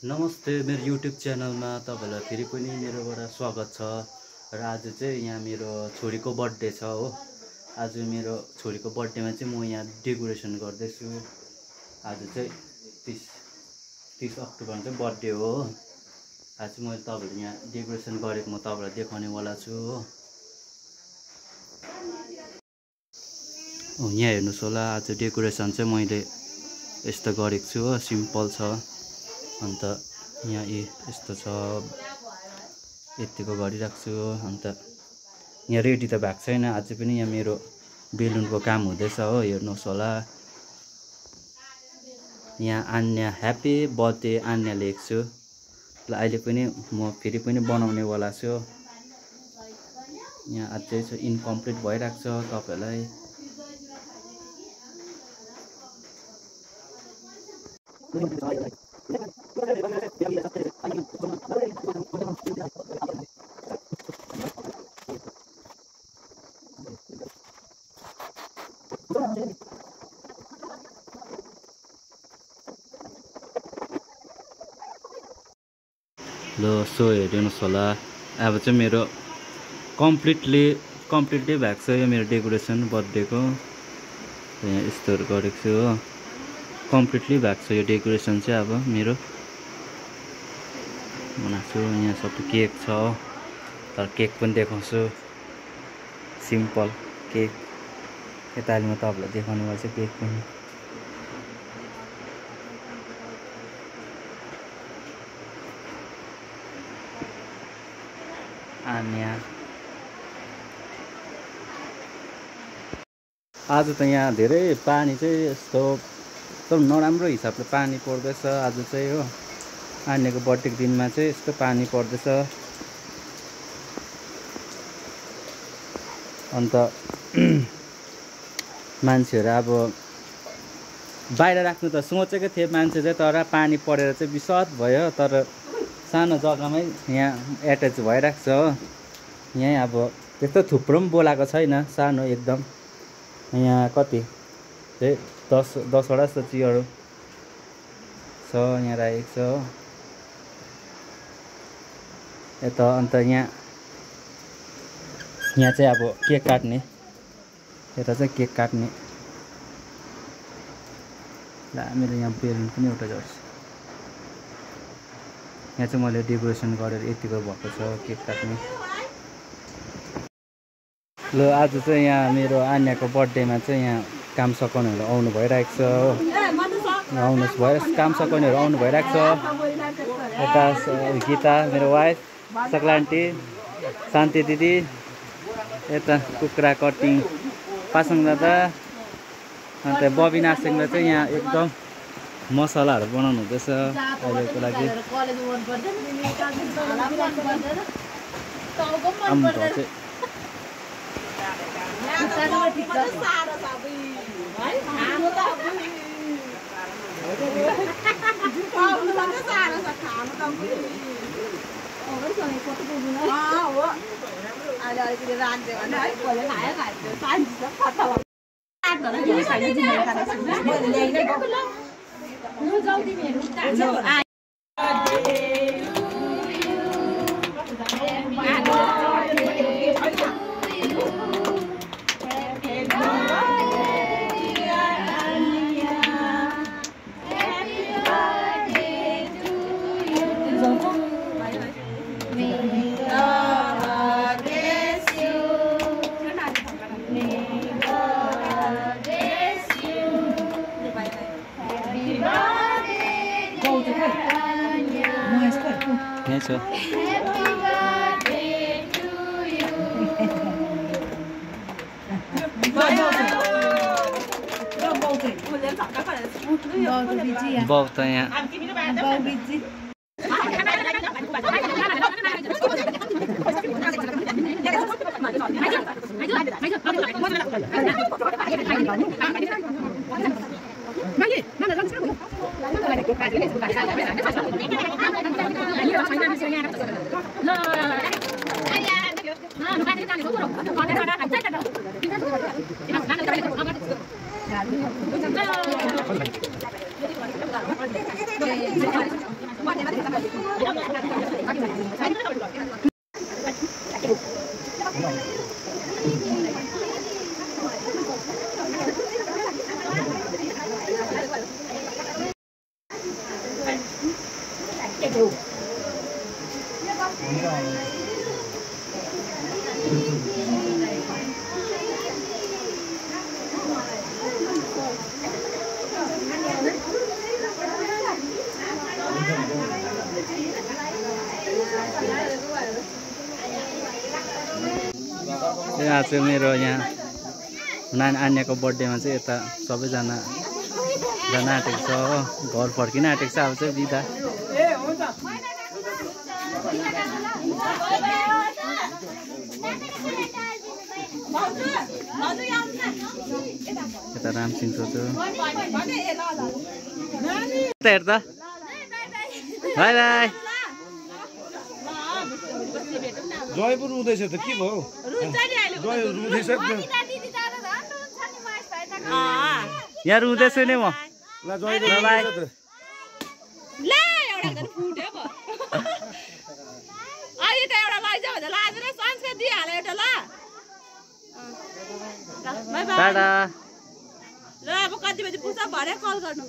नमस्ते मेरो युट्युब च्यानलमा तपाईँलाई फेरि पनि मेरोबाट स्वागत छ। र आज चाहिँ यहाँ मेरो छोरीको बर्थडे छ हो। आज मेरो छोरीको बर्थडेमा चाहिँ म यहाँ डेकोरेसन गर्दैछु। आज चाहिँ 30 अक्टोबर चाहिँ बर्थडे हो। आज मैले तपाईँहरूले यहाँ डेकोरेसन गरेको म तपाईँलाई देखाउनेवाला छु हो। यहाँ हेर्नुहोस् होला, आज डेकोरेसन चाहिँ मैले यस्तो गरेको छु हो, सिम्पल छ। अन्त यहाँ यस्तो छ, यतिको गरिरहेको छु। अन्त यहाँ रेडी त भएको छैन, अझै पनि यहाँ मेरो बेलुनको काम हुँदैछ हो, हेर्नुहोस् होला। यहाँ आन्या ह्याप्पी बर्थडे आन्या लेखेको छु। ल अहिले पनि म फेरि पनि बनाउनेवाला छु। यहाँ अझै चाहिँ इन्कम्प्लिट भइरहेको छ तपाईँहरूलाई। ल सो हेर्नुहोस् होला, अब चाहिँ मेरो कम्प्लिटली भएको छ यो मेरो डेकोरेसन बर्थडेको। यहाँ यस्तोहरू गरेको छु हो, कम्प्लिटली भएको छ यो डेकोरेसन चाहिँ। अब मेरो बनाएको छु, यहाँ सबै केक छ, तर केक पनि देखाउँछु, सिम्पल केक। यता अहिले म तपाईँलाई देखाउनु पर्छ केक पनि। आन्या आज त यहाँ धेरै पानी चाहिँ यस्तो एकदम नराम्रो हिसाबले पानी पर्दैछ आज चाहिँ हो। आन्याको बर्थडेको दिनमा चाहिँ यस्तो पानी पर्दैछ। अन्त मान्छेहरू अब बाहिर राख्नु त सोचेको थिएँ मान्छे चाहिँ, तर पानी परेर चाहिँ बिस्वाद भयो। तर सानो जग्गामै यहाँ एट्याच भइरहेको छ हो। यहीँ अब त्यस्तो थुप्रो पनि बोलाएको छैन, सानो एकदम। यहाँ कति चाहिँ 10वटा जस्तो चियरहरू छ यहाँ राखेको छ हो यता। अन्त यहाँ चाहिँ अब केक काट्ने, यता चाहिँ केक काट्ने। ल मेरो यहाँ बेलुन पनि एउटा झर्छ। यहाँ चाहिँ मैले डेकोरेसन गरेर यतिको भएको छ केक काट्ने। ल आज चाहिँ यहाँ मेरो आन्याको बर्थडेमा चाहिँ यहाँ काम सघाउनेहरू आउनु भइरहेको छ हो। आउनुहोस् भयो, काम सघाउनेहरू आउनु भइरहेको छ। यता गीता मेरो वाइफ, सक्ला आन्टी, शान्ति दिदी, यता कुखुरा कटिङ पासाङ दादा, अन्त बबी नासिङले चाहिँ यहाँ एकदम मसलाहरू बनाउनु हुँदैछ अहिलेको लागि। बाउ त यहाँ आज मेरो यहाँ आन्याको बर्थडेमा चाहिँ यता सबैजना जान आँटेको छ हो, घर फर्किन आँटेको छ। अब चाहिँ बिदा यता रामसिंह सोच्यो हेर्दा बाई बाई। जयपुर हुँदैछ त के भयो यहाँ रुँदैछु नि म ल अब कति बजी पुग्छ भरे कल गर्नु।